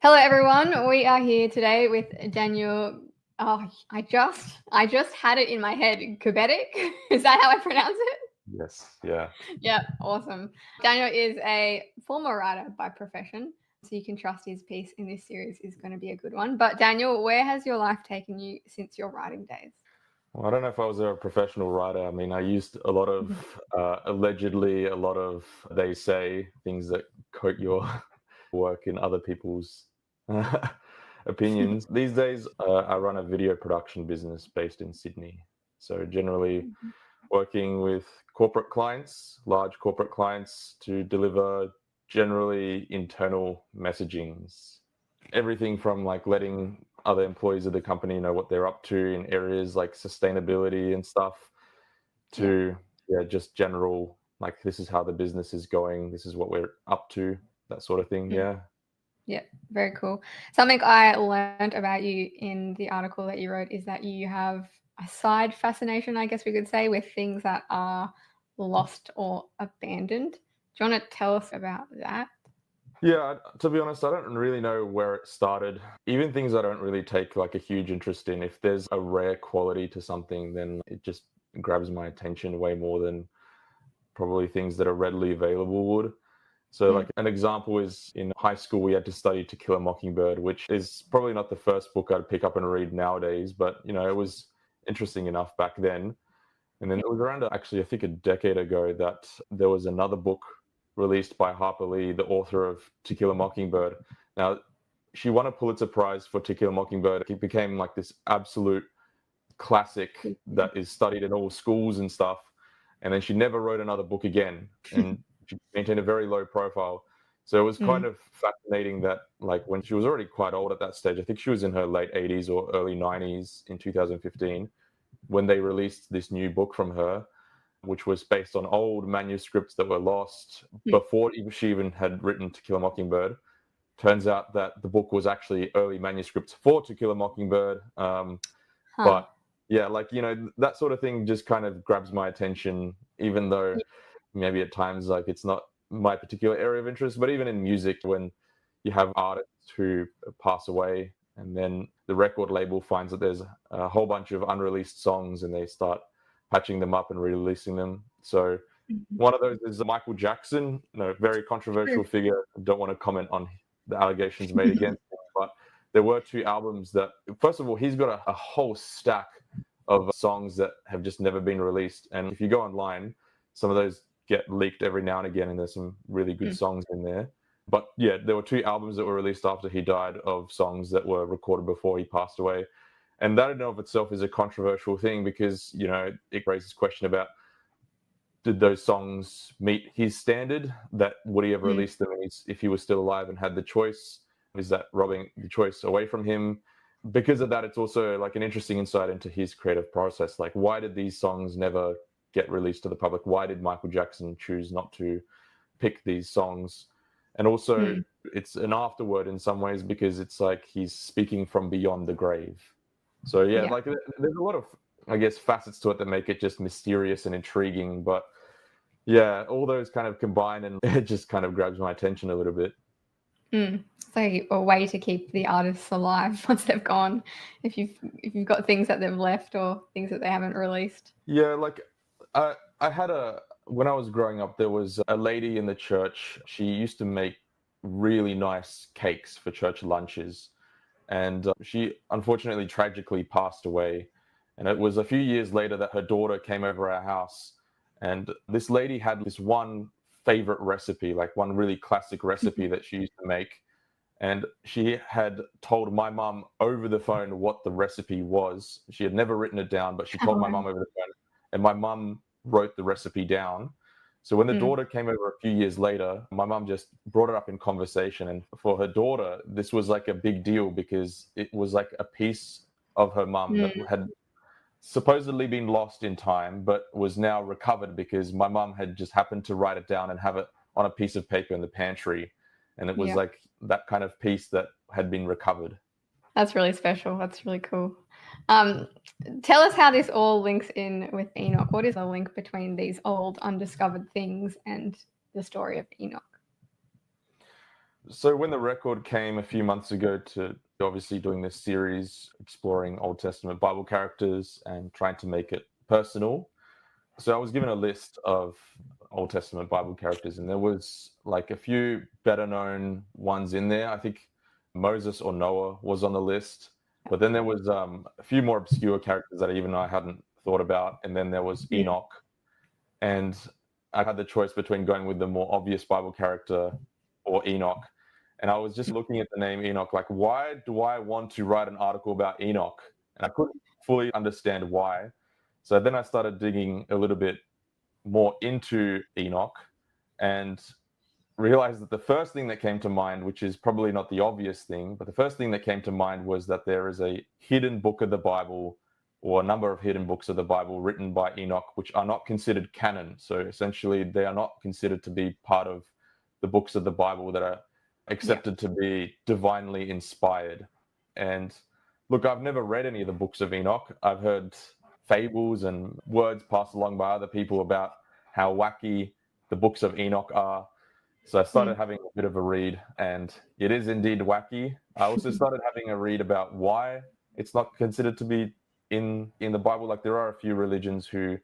Hello, everyone. We are here today with Daniel. Oh, I just had it in my head. Kuberek. Is that how I pronounce it? Yes, yeah. Yeah, awesome. Daniel is a former writer by profession, so you can trust his piece in this series is going to be a good one. But Daniel, where has your life taken you since your writing days? Well, I don't know if I was a professional writer. I mean, I used a lot of allegedly, a lot of they say things that quote your work in other people's opinions. These days, I run a video production business based in Sydney. So generally working with corporate clients, large corporate clients to deliver generally internal messagings. Everything from like letting other employees of the company know what they're up to in areas like sustainability and stuff Yeah. to just general like this is how the business is going, this is what we're up to, that sort of thing. Yeah. Yeah, very cool. Something I learned about you in the article that you wrote is that you have a side fascination, I guess we could say, with things that are lost or abandoned. Do you want to tell us about that? Yeah, to be honest, I don't really know where it started. Even things I don't really take like a huge interest in, if there's a rare quality to something, then it just grabs my attention way more than probably things that are readily available would. So, like an example is in high school, we had to study To Kill a Mockingbird, which is probably not the first book I'd pick up and read nowadays, but it was interesting enough back then. And then it was around actually, I think a decade ago, that there was another book released by Harper Lee, the author of To Kill a Mockingbird. Now, she won a Pulitzer Prize for To Kill a Mockingbird. It became like this absolute classic that is studied in all schools and stuff. And then she never wrote another book again, and she maintained a very low profile. So it was kind of fascinating that, like, when she was already quite old at that stage, I think she was in her late 80s or early 90s in 2015, when they released this new book from her, which was based on old manuscripts that were lost before she even had written To Kill a Mockingbird. Turns out that the book was actually early manuscripts for To Kill a Mockingbird. But yeah, like, that sort of thing just kind of grabs my attention, even though maybe at times like it's not my particular area of interest. But even in music, when you have artists who pass away and then the record label finds that there's a whole bunch of unreleased songs and they start patching them up and releasing them. So one of those is Michael Jackson, very controversial figure. I don't want to comment on the allegations made against him, but there were two albums that, first of all, he's got a whole stack of songs that have just never been released. And if you go online, some of those get leaked every now and again, and there's some really good songs in there. But yeah, there were two albums that were released after he died of songs that were recorded before he passed away. And that in and of itself is a controversial thing because, it raises question about, did those songs meet his standard? That would he ever release them if he was still alive and had the choice? Is that robbing the choice away from him? Because of that, it's also like an interesting insight into his creative process. Like, why did these songs never get released to the public? Why did Michael Jackson choose not to pick these songs? And also, it's an afterword in some ways because it's like he's speaking from beyond the grave. So yeah, like there's a lot of, I guess, facets to it that make it just mysterious and intriguing. But yeah, all those kind of combine and it just kind of grabs my attention a little bit. It's like a way to keep the artists alive once they've gone. If you've got things that they've left or things that they haven't released. Yeah, like I had when I was growing up, there was a lady in the church. She used to make really nice cakes for church lunches. And she unfortunately tragically passed away. And it was a few years later that her daughter came over our house. And this lady had this one favorite recipe, like one really classic recipe that she used to make. And she had told my mum over the phone what the recipe was. She had never written it down, but she told my mum over the phone. And my mum wrote the recipe down. So when the daughter came over a few years later, my mum just brought it up in conversation. And for her daughter, this was like a big deal because it was like a piece of her mum that had supposedly been lost in time, but was now recovered because my mum had just happened to write it down and have it on a piece of paper in the pantry. And it was like that kind of piece that had been recovered. That's really special. That's really cool. Tell us how this all links in with Enoch. What is the link between these old undiscovered things and the story of Enoch? So when the record came a few months ago to obviously doing this series exploring Old Testament Bible characters and trying to make it personal, so I was given a list of Old Testament Bible characters, and there was like a few better known ones in there. I think Moses or Noah was on the list, but then there was a few more obscure characters that even I hadn't thought about, and then there was Mm. Enoch, and I had the choice between going with the more obvious Bible character or Enoch. And I was just looking at the name Enoch, like, why do I want to write an article about Enoch? And I couldn't fully understand why. So then I started digging a little bit more into Enoch and realized that the first thing that came to mind, which is probably not the obvious thing, but the first thing that came to mind was that there is a hidden book of the Bible or a number of hidden books of the Bible written by Enoch, which are not considered canon. So essentially, they are not considered to be part of the books of the Bible that are accepted to be divinely inspired. And look, I've never read any of the books of Enoch. I've heard fables and words passed along by other people about how wacky the books of Enoch are. So I started having a bit of a read, and it is indeed wacky. I also started having a read about why it's not considered to be in the Bible. Like, there are a few religions who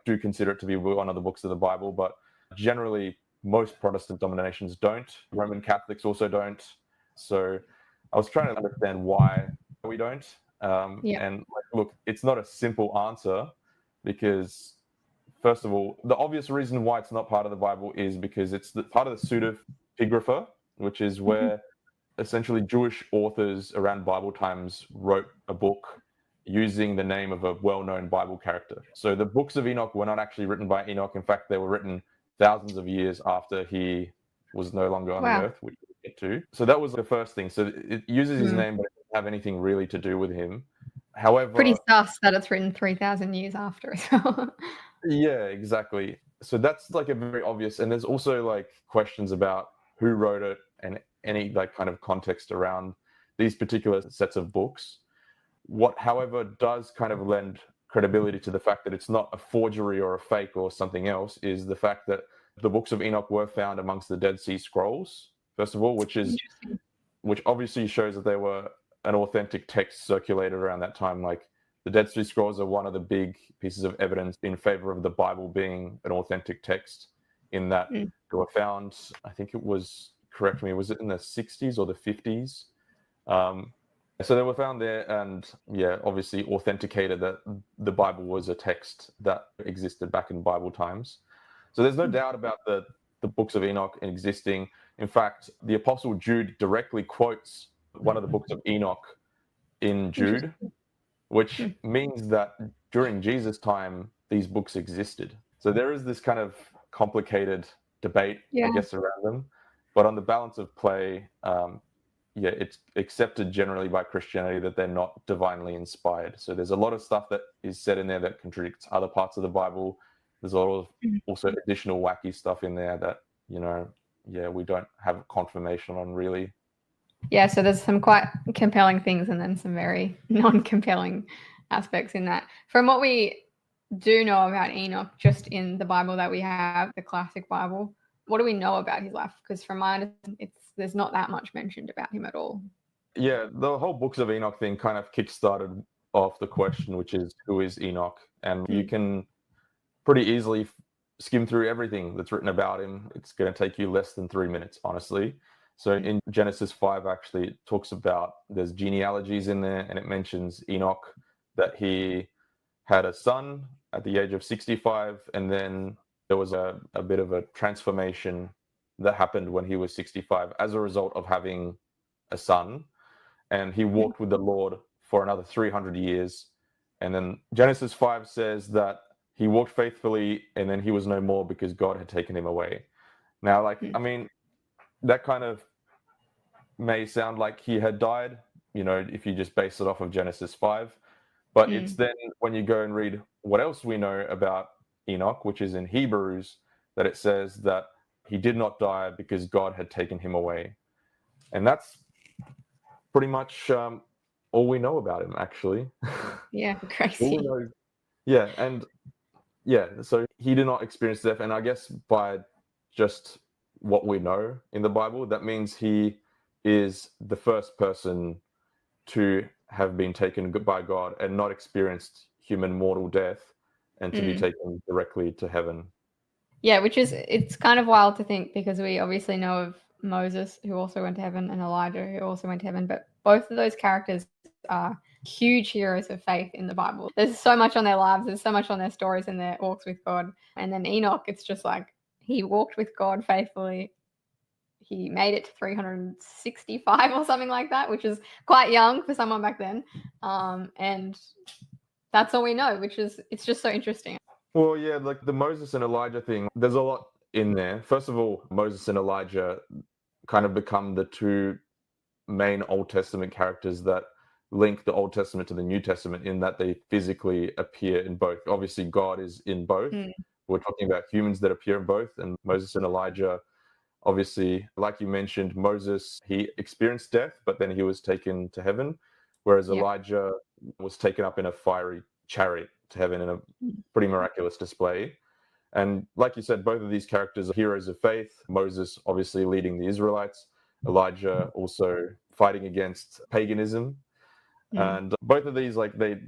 do consider it to be one of the books of the Bible, but generally most Protestant denominations don't. Roman Catholics also don't. So I was trying to understand why we don't. Yeah. And like, look, it's not a simple answer because, first of all, the obvious reason why it's not part of the Bible is because it's part of the pseudepigrapha, which is where essentially Jewish authors around Bible times wrote a book using the name of a well-known Bible character. So the books of Enoch were not actually written by Enoch. In fact, they were written thousands of years after he was no longer on the Wow. earth, which we'll get to. So that was the first thing. So it uses his name, but it doesn't have anything really to do with him. However, Pretty sus that it's written 3,000 years after as well. yeah, exactly. So that's like a very obvious, and there's also like questions about who wrote it and any like kind of context around these particular sets of books. What, however, does kind of lend credibility to the fact that it's not a forgery or a fake or something else is the fact that the books of Enoch were found amongst the Dead Sea Scrolls, first of all, which obviously shows that they were an authentic text circulated around that time. Like, the Dead Sea Scrolls are one of the big pieces of evidence in favor of the Bible being an authentic text, in that they were found, I think it was, correct me, was it in the 60s or the 50s? So they were found there and, yeah, obviously authenticated that the Bible was a text that existed back in Bible times. So there's no doubt about the books of Enoch existing. In fact, the Apostle Jude directly quotes one of the books of Enoch in Jude, which means that during Jesus' time, these books existed. So there is this kind of complicated debate, I guess, around them. But on the balance of play, yeah, it's accepted generally by Christianity that they're not divinely inspired. So there's a lot of stuff that is said in there that contradicts other parts of the Bible. There's a lot of also additional wacky stuff in there that, yeah, we don't have confirmation on really. Yeah, so there's some quite compelling things and then some very non-compelling aspects in that. From what we do know about Enoch, just in the Bible that we have, the classic Bible, what do we know about his life? Because from my understanding, there's not that much mentioned about him at all. Yeah, the whole books of Enoch thing kind of kick-started off the question, which is, who is Enoch? And you can pretty easily skim through everything that's written about him. It's going to take you less than 3 minutes, honestly. So in Genesis 5, actually, it talks about, there's genealogies in there, and it mentions Enoch, that he had a son at the age of 65, and then there was a bit of a transformation that happened when he was 65 as a result of having a son, and he walked with the Lord for another 300 years. And then Genesis 5 says that he walked faithfully, and then he was no more because God had taken him away. Now, like, I mean, that kind of may sound like he had died, if you just base it off of Genesis 5. But it's then when you go and read what else we know about Enoch, which is in Hebrews, that it says that he did not die because God had taken him away. And that's pretty much all we know about him, actually. Yeah, crazy. All we know, yeah, and yeah, so he did not experience death. And I guess by just what we know in the Bible. That means he is the first person to have been taken by God and not experienced human mortal death, and to be Mm. taken directly to heaven. Yeah, which is, it's kind of wild to think, because we obviously know of Moses, who also went to heaven, and Elijah, who also went to heaven, but both of those characters are huge heroes of faith in the Bible. There's so much on their lives, there's so much on their stories and their walks with God. And then Enoch, it's just like he walked with God faithfully. He made it to 365 or something like that, which is quite young for someone back then. And that's all we know, which is, it's just so interesting. Well, yeah, like the Moses and Elijah thing, there's a lot in there. First of all, Moses and Elijah kind of become the two main Old Testament characters that link the Old Testament to the New Testament, in that they physically appear in both. Obviously, God is in both. Mm. We're talking about humans that appear in both, and Moses and Elijah, obviously, like you mentioned, Moses, he experienced death, but then he was taken to heaven, whereas Yep. Elijah was taken up in a fiery chariot to heaven in a pretty miraculous display. And like you said, both of these characters are heroes of faith. Moses obviously leading the Israelites, Elijah also fighting against paganism. Mm. And both of these, like, they,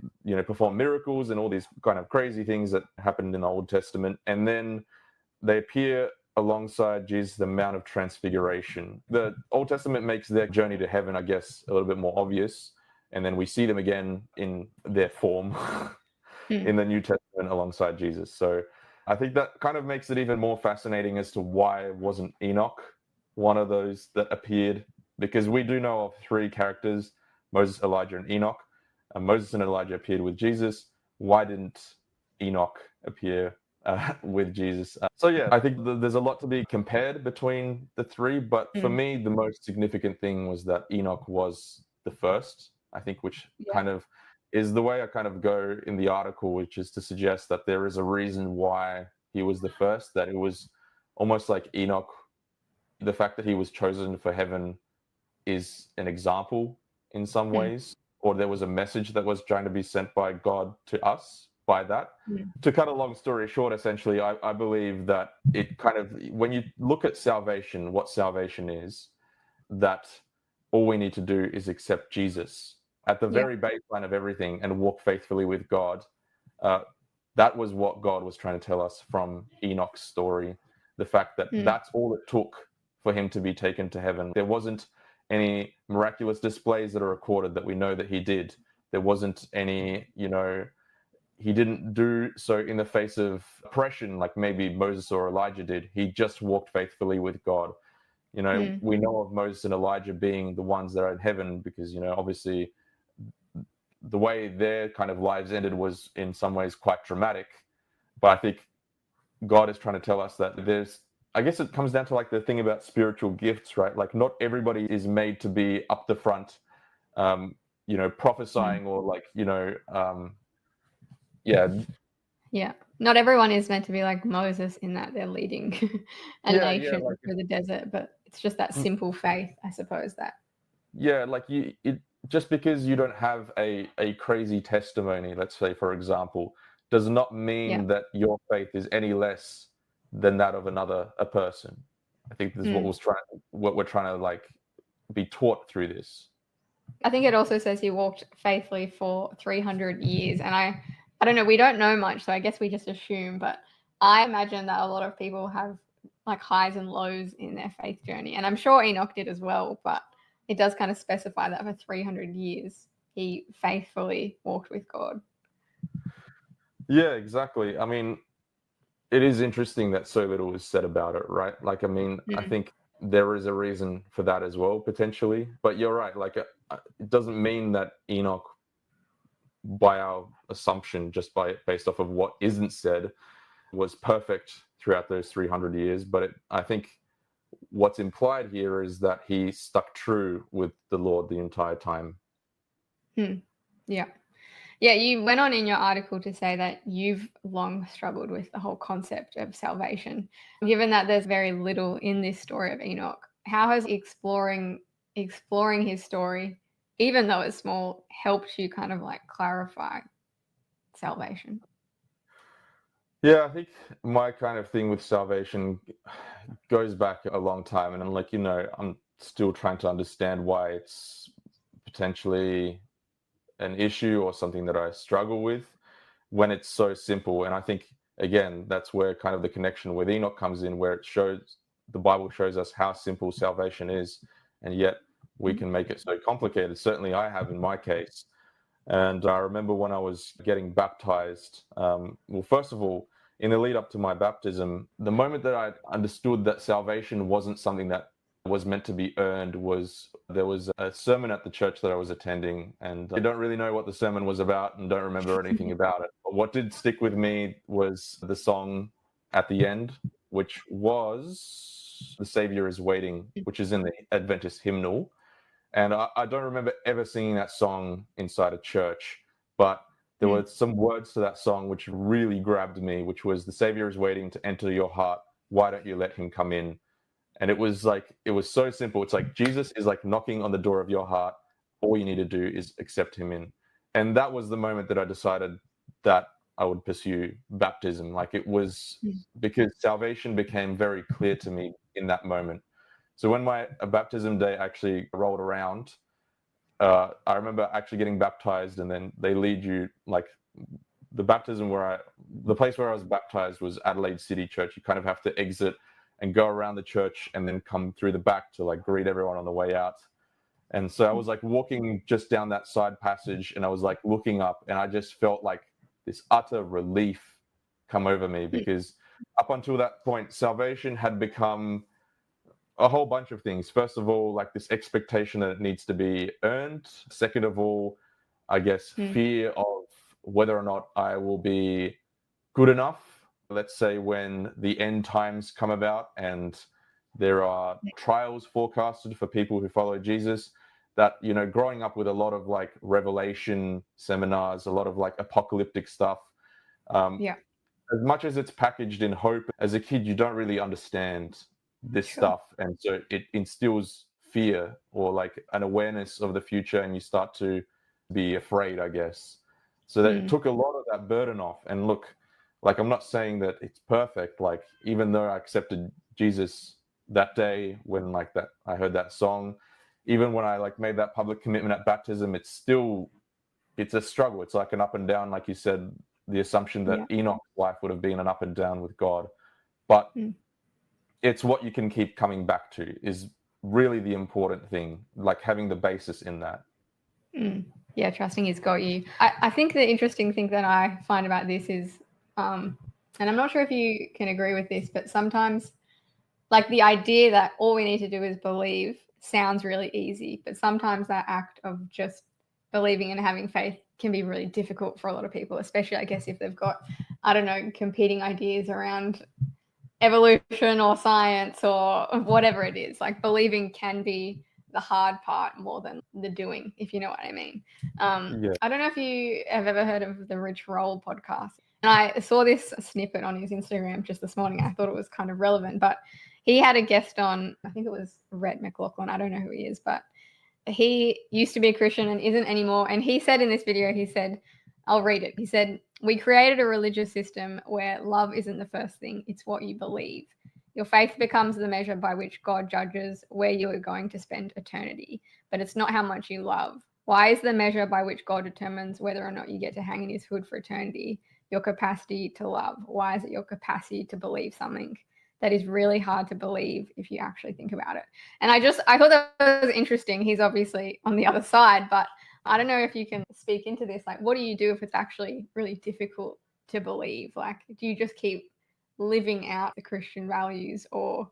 perform miracles and all these kind of crazy things that happened in the Old Testament. And then they appear alongside Jesus, the Mount of Transfiguration. The Old Testament makes their journey to heaven, I guess, a little bit more obvious. And then we see them again in their form in the New Testament alongside Jesus. So I think that kind of makes it even more fascinating as to why wasn't Enoch one of those that appeared, because we do know of three characters, Moses, Elijah, and Enoch. Moses and Elijah appeared with Jesus. Why didn't Enoch appear with Jesus? So yeah, I think there's a lot to be compared between the three, but for Mm. me, the most significant thing was that Enoch was the first, I think, which Yeah. kind of is the way I kind of go in the article, which is to suggest that there is a reason why he was the first, that it was almost like Enoch, the fact that he was chosen for heaven is an example in some Mm. ways, or there was a message that was trying to be sent by God to us by that. Mm. To cut a long story short, essentially, I believe that it kind of, when you look at salvation, what salvation is, that all we need to do is accept Jesus at the Yeah. very baseline of everything and walk faithfully with God. Uh, that was what God was trying to tell us from Enoch's story. The fact that Mm. that's all it took for him to be taken to heaven. There wasn't any miraculous displays that are recorded that we know that he did. There wasn't any, he didn't do so in the face of oppression like maybe Moses or Elijah did. He just walked faithfully with God. Mm. We know of Moses and Elijah being the ones that are in heaven because, obviously the way their kind of lives ended was in some ways quite dramatic. But I think God is trying to tell us that I guess it comes down to like the thing about spiritual gifts, right? Like not everybody is made to be up the front, Mm. prophesying or like, yeah. Yeah. Not everyone is meant to be like Moses in that they're leading a Yeah, nation like through the desert, but it's just that simple faith, I suppose, that. yeah, like just because you don't have a crazy testimony, let's say for example, does not Yeah. mean that your faith is any less than that of a person. I think this is Mm. what we're trying to like be taught through this. I think it also says he walked faithfully for 300 years. And I don't know, we don't know much, so I guess we just assume, but I imagine that a lot of people have like highs and lows in their faith journey. And I'm sure Enoch did as well, but it does kind of specify that for 300 years he faithfully walked with God. Yeah, exactly. I mean, it is interesting that so little is said about it, right? Like, I mean, I Mm. think there is a reason for that as well, potentially. But you're right. Like, it doesn't mean that Enoch, by our assumption, just based off of what isn't said, was perfect throughout those 300 years. But I think what's implied here is that he stuck true with the Lord the entire time. Yeah. Yeah, you went on in your article to say that you've long struggled with the whole concept of salvation. Given that there's very little in this story of Enoch, how has exploring his story, even though it's small, helped you kind of like clarify salvation? Yeah, I think my kind of thing with salvation goes back a long time, and I'm like, I'm still trying to understand why it's potentially an issue or something that I struggle with when it's so simple. And I think, again, that's where kind of the connection with Enoch comes in, where the Bible shows us how simple salvation is, and yet we can make it so complicated. Certainly I have in my case. And I remember when I was getting baptized, well, first of all, in the lead up to my baptism, the moment that I understood that salvation wasn't something that was meant to be earned was there was a sermon at the church that I was attending, and I don't really know what the sermon was about and don't remember anything about it. But what did stick with me was the song at the end, which was "The Savior is Waiting," which is in the Adventist hymnal. And I don't remember ever singing that song inside a church, but there were some words to that song which really grabbed me, which was, "The Savior is waiting to enter your heart. Why don't you let him come in?" And it was so simple. It's like Jesus is like knocking on the door of your heart. All you need to do is accept him in. And that was the moment that I decided that I would pursue baptism. Like, it was because salvation became very clear to me in that moment. So when my baptism day actually rolled around, I remember actually getting baptized, and then they lead you, like, the place where I was baptized was Adelaide City Church. You kind of have to exit and go around the church and then come through the back to like greet everyone on the way out. And so I was like walking just down that side passage, and I was like looking up, and I just felt like this utter relief come over me, because up until that point, salvation had become a whole bunch of things. First of all, like this expectation that it needs to be earned. Second of all, I guess fear of whether or not I will be good enough. Let's say when the end times come about and there are trials forecasted for people who follow Jesus, that, growing up with a lot of like revelation seminars, a lot of like apocalyptic stuff, Yeah. as much as it's packaged in hope, as a kid, you don't really understand this stuff. And so it instills fear or like an awareness of the future, and you start to be afraid, I guess. So that it took a lot of that burden off. And look, like, I'm not saying that it's perfect. Like, even though I accepted Jesus that day when like that, I heard that song, even when I like made that public commitment at baptism, it's a struggle. It's like an up and down, like you said, the assumption that Enoch's life would have been an up and down with God. But it's what you can keep coming back to is really the important thing, like having the basis in that. Yeah, trusting he's got you. I think the interesting thing that I find about this is, and I'm not sure if you can agree with this, but sometimes, like, the idea that all we need to do is believe sounds really easy, but sometimes that act of just believing and having faith can be really difficult for a lot of people, especially, I guess, if they've got, I don't know, competing ideas around evolution or science or whatever it is. Like, believing can be the hard part more than the doing, if you know what I mean. I don't know if you have ever heard of the Rich Roll podcast. And I saw this snippet on his Instagram just this morning. I thought it was kind of relevant, but he had a guest on, I think it was Rhett McLaughlin. I don't know who he is, but he used to be a Christian and isn't anymore. And he said in this video, he said, I'll read it. He said, "We created a religious system where love isn't the first thing, it's what you believe. Your faith becomes the measure by which God judges where you are going to spend eternity, but it's not how much you love. Why is the measure by which God determines whether or not you get to hang in his hood for eternity your capacity to love? Why is it your capacity to believe something that is really hard to believe if you actually think about it?" And I thought that was interesting. He's obviously on the other side, but I don't know if you can speak into this. Like, what do you do if it's actually really difficult to believe? Like, do you just keep living out the Christian values, or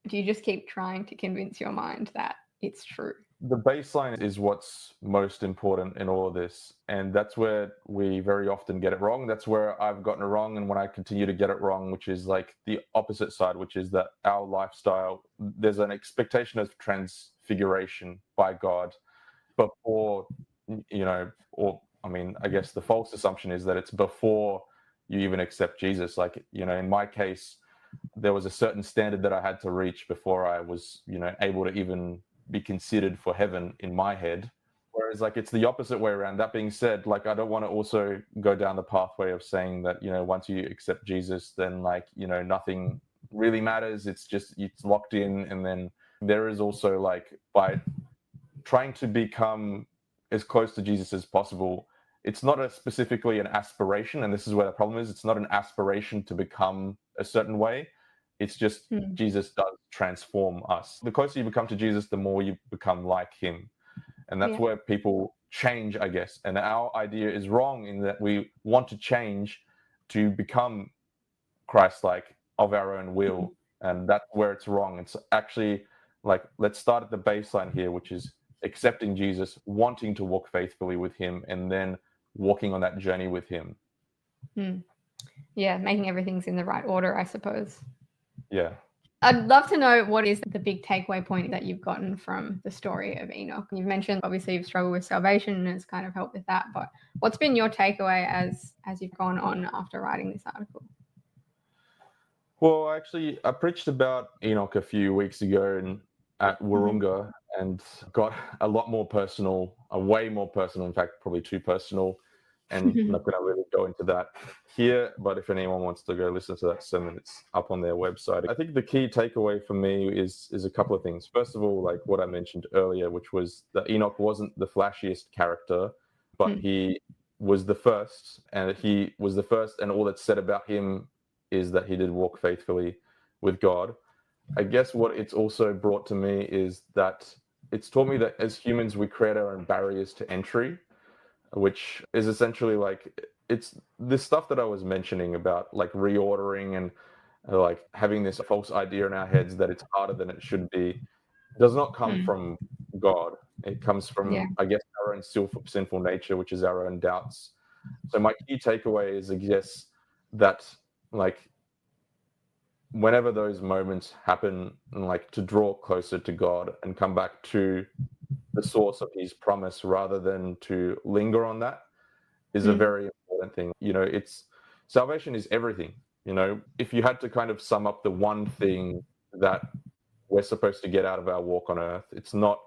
do you just keep trying to convince your mind that it's true? The baseline is what's most important in all of this. And that's where we very often get it wrong. That's where I've gotten it wrong. And when I continue to get it wrong, which is like the opposite side, which is that our lifestyle, there's an expectation of transfiguration by God before, I guess the false assumption is that it's before you even accept Jesus. Like, in my case, there was a certain standard that I had to reach before I was, able to even be considered for heaven in my head. whereas like it's the opposite way around. That being said, like I don't want to also go down the pathway of saying that, you know, once you accept Jesus, then like, you know, nothing really matters. It's just, it's locked in. And then there is also like, by trying to become as close to Jesus as possible, it's not specifically an aspiration. And this is where the problem is. It's not an aspiration to become a certain way. It's just Jesus does transform us. The closer you become to Jesus, the more you become like him. And that's where people change, I guess. And our idea is wrong in that we want to change to become Christ-like of our own will. And that's where it's wrong. It's actually like, let's start at the baseline here, which is accepting Jesus, wanting to walk faithfully with him, and then walking on that journey with him. Yeah, making everything's in the right order, I suppose. Yeah. I'd love to know what is the big takeaway point that you've gotten from the story of Enoch. You've mentioned obviously you've struggled with salvation and it's kind of helped with that, but what's been your takeaway as you've gone on after writing this article? Well, actually, I preached about Enoch a few weeks ago at Wahroonga, and got a lot more personal, way more personal, in fact, probably too personal. And I'm not going to really go into that here, but if anyone wants to go listen to that sermon, it's up on their website. I think the key takeaway for me is a couple of things. First of all, like what I mentioned earlier, which was that Enoch wasn't the flashiest character, but he was the first, and all that's said about him is that he did walk faithfully with God. I guess what it's also brought to me is that it's taught me that as humans, we create our own barriers to entry, which is essentially like, it's this stuff that I was mentioning about like reordering and like having this false idea in our heads that it's harder than it should be, does not come from God. It comes from, I guess, our own sinful nature, which is our own doubts. So my key takeaway is, I guess, that like whenever those moments happen, like to draw closer to God and come back to the source of his promise rather than to linger on that is a very important thing. You know, salvation is everything. You know, if you had to kind of sum up the one thing that we're supposed to get out of our walk on earth, it's not,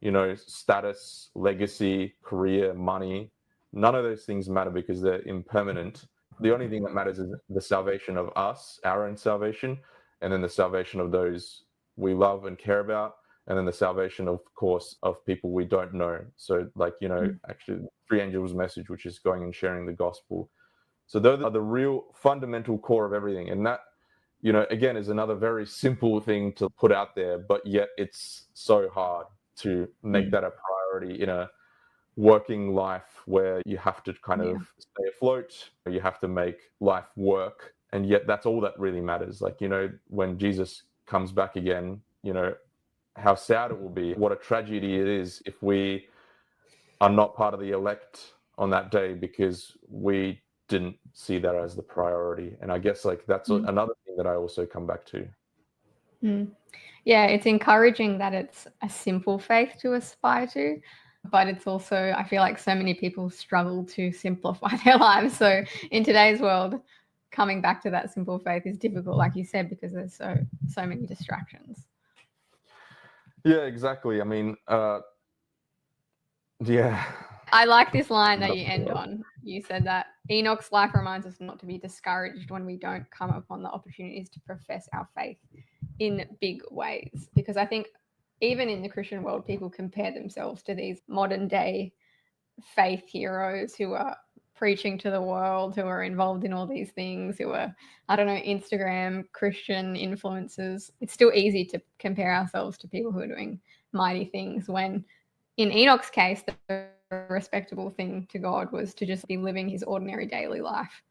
you know, status, legacy, career, money. None of those things matter because they're impermanent. The only thing that matters is the salvation of us, our own salvation, and then the salvation of those we love and care about, and then the salvation, of course, of people we don't know. So like, you know, actually Three Angels' message, which is going and sharing the gospel. So those are the real fundamental core of everything. And that, you know, again, is another very simple thing to put out there, but yet it's so hard to make that a priority in a working life where you have to kind of stay afloat, you have to make life work, and yet that's all that really matters. Like, you know, when Jesus comes back again, you know, how sad it will be, what a tragedy it is if we are not part of the elect on that day because we didn't see that as the priority. And I guess like that's another thing that I also come back to. Yeah, it's encouraging that it's a simple faith to aspire to, but it's also, I feel like so many people struggle to simplify their lives. So in today's world, coming back to that simple faith is difficult, like you said, because there's so many distractions. Yeah, exactly. I mean, yeah. I like this line that you end on. You said that Enoch's life reminds us not to be discouraged when we don't come upon the opportunities to profess our faith in big ways. Because I think even in the Christian world, people compare themselves to these modern day faith heroes who are preaching to the world, who are involved in all these things, who are, I don't know, Instagram Christian influencers. It's still easy to compare ourselves to people who are doing mighty things when in Enoch's case, the respectable thing to God was to just be living his ordinary daily life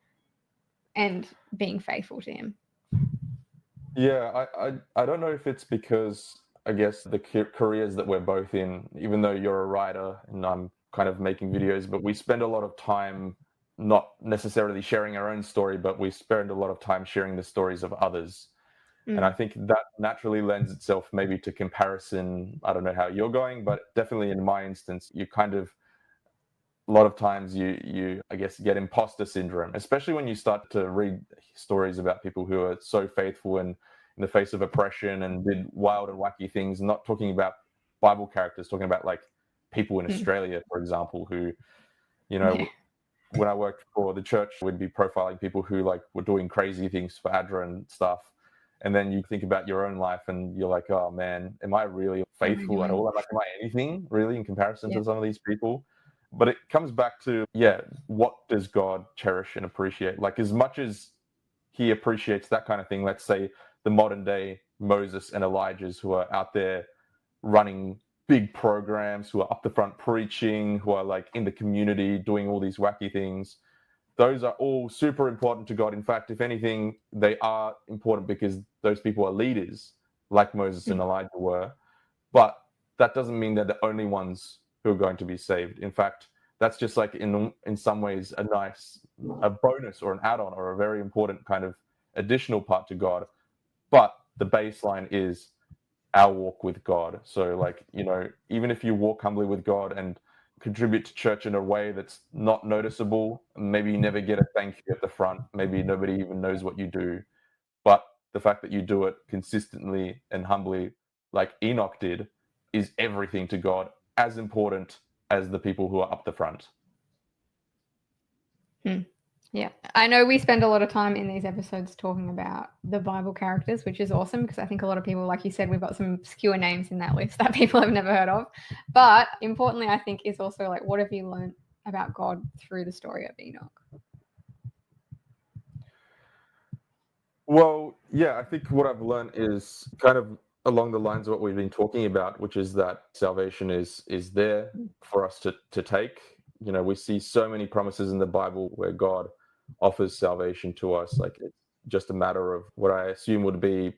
and being faithful to him. Yeah, I don't know if it's because, I guess, the careers that we're both in, even though you're a writer and I'm kind of making videos, but we spend a lot of time not necessarily sharing our own story, but we spend a lot of time sharing the stories of others. And I think that naturally lends itself maybe to comparison. I don't know how you're going, but definitely in my instance, you kind of, a lot of times you I guess get imposter syndrome, especially when you start to read stories about people who are so faithful and in the face of oppression and did wild and wacky things. Not talking about Bible characters, talking about like people in Australia, for example, who, you Yeah. know, when I worked for the church, we'd be profiling people who like were doing crazy things for ADRA and stuff. And then you think about your own life and you're like, oh man, am I really What am I faithful at doing? all? Am I anything really in comparison Yeah. to some of these people? But it comes back to, what does God cherish and appreciate? Like, as much as he appreciates that kind of thing, let's say the modern day Moses and Elijahs who are out there running big programs, who are up the front preaching, who are like in the community doing all these wacky things. Those are all super important to God. In fact, if anything, they are important because those people are leaders, like Moses and Elijah were. But that doesn't mean they're the only ones who are going to be saved. In fact, that's just like in some ways a bonus or an add-on or a very important kind of additional part to God. But the baseline is our walk with God. So like, even if you walk humbly with God and contribute to church in a way that's not noticeable, maybe you never get a thank you at the front, maybe nobody even knows what you do, but the fact that you do it consistently and humbly like Enoch did is everything to God, as important as the people who are up the front. Yeah, I know we spend a lot of time in these episodes talking about the Bible characters, which is awesome because I think a lot of people, like you said, we've got some obscure names in that list that people have never heard of. But importantly, I think is also like, what have you learned about God through the story of Enoch? Well, yeah, I think what I've learned is kind of along the lines of what we've been talking about, which is that salvation is there for us to take. We see so many promises in the Bible where God offers salvation to us. Like, it's just a matter of what I assume would be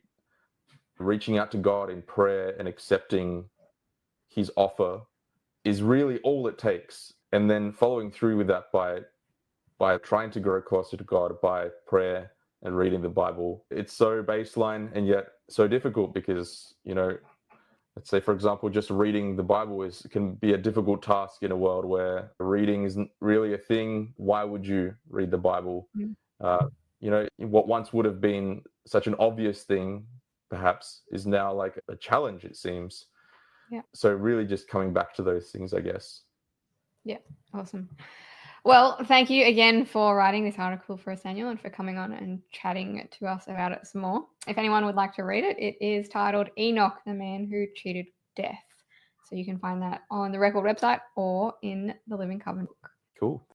reaching out to God in prayer and accepting his offer is really all it takes. And then following through with that by trying to grow closer to God by prayer and reading the Bible. It's so baseline and yet so difficult because, let's say, for example, just reading the Bible can be a difficult task in a world where reading isn't really a thing. Why would you read the Bible? What once would have been such an obvious thing, perhaps, is now like a challenge, it seems. Yeah. So really just coming back to those things, I guess. Yeah, awesome. Well, thank you again for writing this article for us, Daniel, and for coming on and chatting to us about it some more. If anyone would like to read it, it is titled Enoch, the Man Who Cheated Death. So you can find that on the Record website or in the Living Covenant book. Cool.